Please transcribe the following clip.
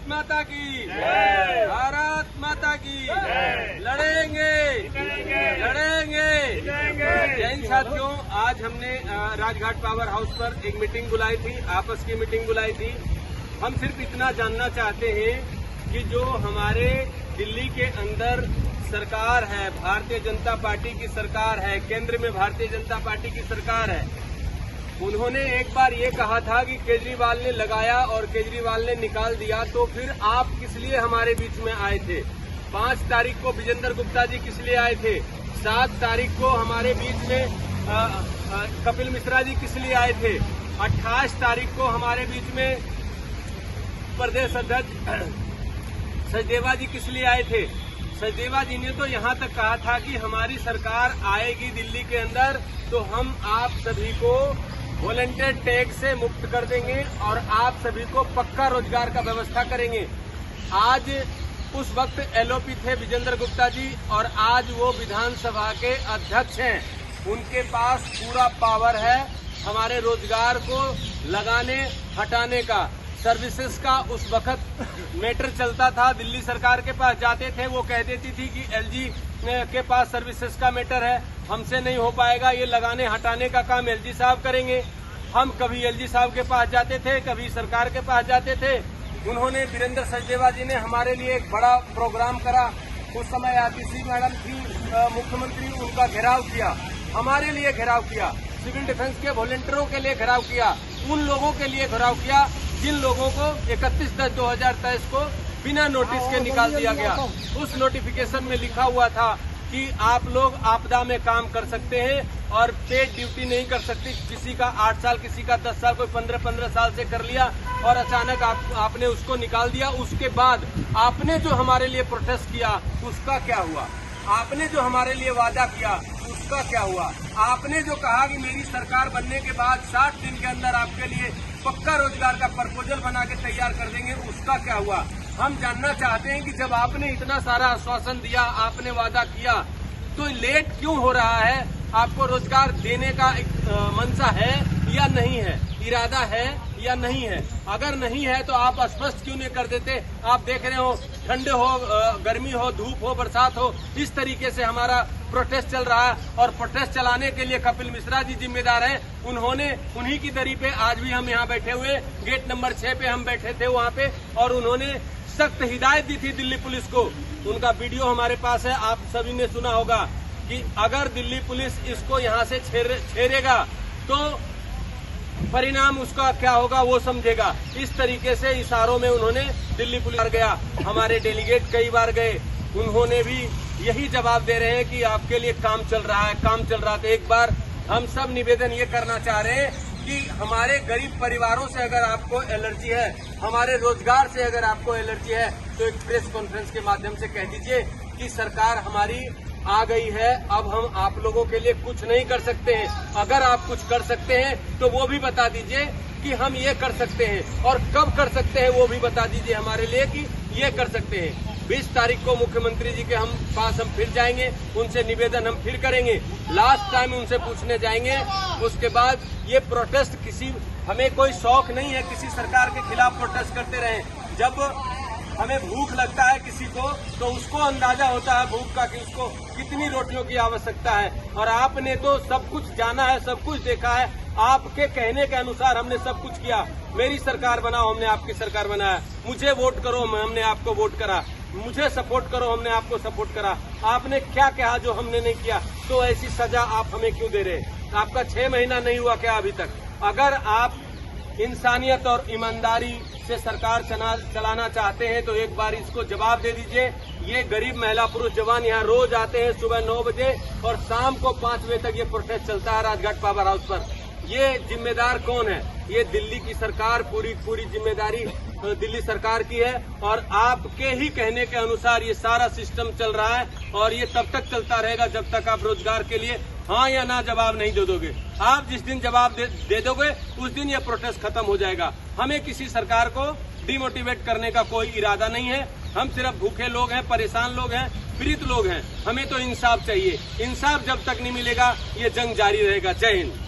माता की जय, भारत माता की जय। लड़ेंगे लड़ेंगे। जय हिंद साथियों, आज हमने राजघाट पावर हाउस पर एक मीटिंग बुलाई थी, आपस की मीटिंग बुलाई थी। हम सिर्फ इतना जानना चाहते हैं कि जो हमारे दिल्ली के अंदर सरकार है, भारतीय जनता पार्टी की सरकार है, केंद्र में भारतीय जनता पार्टी की सरकार है, उन्होंने एक बार ये कहा था कि केजरीवाल ने लगाया और केजरीवाल ने निकाल दिया, तो फिर आप किस लिए हमारे बीच में आए थे? 5 तारीख को विजेंद्र गुप्ता जी किस लिए आए थे? 7 तारीख को हमारे बीच में कपिल मिश्रा जी किस लिए आए थे? 28 तारीख को हमारे बीच में प्रदेश अध्यक्ष सचदेवा जी किस लिए आए थे? सचदेवा जी ने तो यहाँ तक कहा था कि हमारी सरकार आएगी दिल्ली के अंदर तो हम आप सभी को वॉलंटियर टैक्स से मुक्त कर देंगे और आप सभी को पक्का रोजगार का व्यवस्था करेंगे। आज उस वक्त एलओपी थे विजेंद्र गुप्ता जी और आज वो विधानसभा के अध्यक्ष हैं। उनके पास पूरा पावर है हमारे रोजगार को लगाने हटाने का। सर्विसेज का उस वक्त मैटर चलता था, दिल्ली सरकार के पास जाते थे, वो कह देती थी कि एलजी के पास सर्विसेज का मैटर है, हमसे नहीं हो पाएगा, ये लगाने हटाने का काम एलजी साहब करेंगे। हम कभी एलजी साहब के पास जाते थे, कभी सरकार के पास जाते थे। उन्होंने वीरेंद्र सचदेवा जी ने हमारे लिए एक बड़ा प्रोग्राम करा। उस समय आतिशी मैडम थी मुख्यमंत्री, उनका घेराव किया, हमारे लिए घेराव किया, सिविल डिफेंस के वॉलंटियरों के लिए घेराव किया, उन लोगों के लिए घेराव किया जिन लोगों को 31/10/2023 को बिना नोटिस के निकाल दिया गया। उस नोटिफिकेशन में लिखा हुआ था कि आप लोग आपदा में काम कर सकते हैं और पेड ड्यूटी नहीं कर सकते। किसी का 8 साल, किसी का 10 साल, कोई 15 साल से कर लिया और अचानक आपने उसको निकाल दिया। उसके बाद आपने जो हमारे लिए प्रोटेस्ट किया उसका क्या हुआ? आपने जो हमारे लिए वादा किया उसका क्या हुआ? आपने जो कहा कि मेरी सरकार बनने के बाद 60 दिन के अंदर आपके लिए पक्का रोजगार का प्रपोजल बना के तैयार कर देंगे, उसका क्या हुआ? हम जानना चाहते हैं कि जब आपने इतना सारा आश्वासन दिया, आपने वादा किया, तो लेट क्यों हो रहा है? आपको रोजगार देने का मंशा है या नहीं है, इरादा है या नहीं है? अगर नहीं है तो आप स्पष्ट क्यों नहीं कर देते? आप देख रहे हो, ठंड हो, गर्मी हो, धूप हो, बरसात हो, इस तरीके से हमारा प्रोटेस्ट चल रहा है और प्रोटेस्ट चलाने के लिए कपिल मिश्रा जी जिम्मेदार हैं। उन्होंने उन्हीं की दरी पे आज भी हम यहाँ बैठे हुए, गेट नंबर 6 पे हम बैठे थे वहाँ पे, और उन्होंने सख्त हिदायत दी थी दिल्ली पुलिस को। उनका वीडियो हमारे पास है, आप सभी ने सुना होगा कि अगर दिल्ली पुलिस इसको यहाँ से छेड़ेगा तो परिणाम उसका क्या होगा वो समझेगा। इस तरीके से इशारों में उन्होंने दिल्ली पुलिस पर गया। हमारे डेलीगेट कई बार गए, उन्होंने भी यही जवाब दे रहे हैं कि आपके लिए काम चल रहा है, काम चल रहा था। एक बार हम सब निवेदन ये करना चाह रहे हैं कि हमारे गरीब परिवारों से अगर आपको एलर्जी है, हमारे रोजगार से अगर आपको एलर्जी है, तो एक प्रेस कॉन्फ्रेंस के माध्यम से कह दीजिए कि सरकार हमारी आ गई है, अब हम आप लोगों के लिए कुछ नहीं कर सकते हैं। अगर आप कुछ कर सकते हैं तो वो भी बता दीजिए कि हम ये कर सकते हैं, और कब कर सकते हैं वो भी बता दीजिए हमारे लिए कि ये कर सकते हैं। 20 तारीख को मुख्यमंत्री जी के पास हम फिर जाएंगे, उनसे निवेदन हम फिर करेंगे, लास्ट टाइम उनसे पूछने जाएंगे। उसके बाद ये प्रोटेस्ट हमें कोई शौक नहीं है किसी सरकार के खिलाफ प्रोटेस्ट करते रहें। जब हमें भूख लगता है किसी को तो उसको अंदाजा होता है भूख का कि उसको कितनी रोटियों की आवश्यकता है, और आपने तो सब कुछ जाना है, सब कुछ देखा है। आपके कहने के अनुसार हमने सब कुछ किया। मेरी सरकार बनाओ, हमने आपकी सरकार बनाया। मुझे वोट करो, हमने आपको वोट करा। मुझे सपोर्ट करो, हमने आपको सपोर्ट करा। आपने क्या कहा जो हमने नहीं किया? तो ऐसी सजा आप हमें क्यों दे रहे? आपका 6 महीना नहीं हुआ क्या अभी तक? अगर आप इंसानियत और ईमानदारी से सरकार चलाना चाहते हैं तो एक बार इसको जवाब दे दीजिए। ये गरीब महिला पुरुष जवान यहाँ रोज आते हैं सुबह 9 बजे और शाम को 5 बजे तक ये प्रोटेस्ट चलता है राजघाट पावर हाउस पर। ये जिम्मेदार कौन है? ये दिल्ली की सरकार, पूरी जिम्मेदारी दिल्ली सरकार की है, और आपके ही कहने के अनुसार ये सारा सिस्टम चल रहा है, और ये तब तक चलता रहेगा जब तक आप रोजगार के लिए हाँ या ना जवाब नहीं दे दोगे। आप जिस दिन जवाब दे दोगे उस दिन ये प्रोटेस्ट खत्म हो जाएगा। हमें किसी सरकार को डिमोटिवेट करने का कोई इरादा नहीं है। हम सिर्फ भूखे लोग हैं, परेशान लोग हैं, पीड़ित लोग हैं। हमें तो इंसाफ चाहिए। इंसाफ जब तक नहीं मिलेगा ये जंग जारी रहेगा। जय हिंद।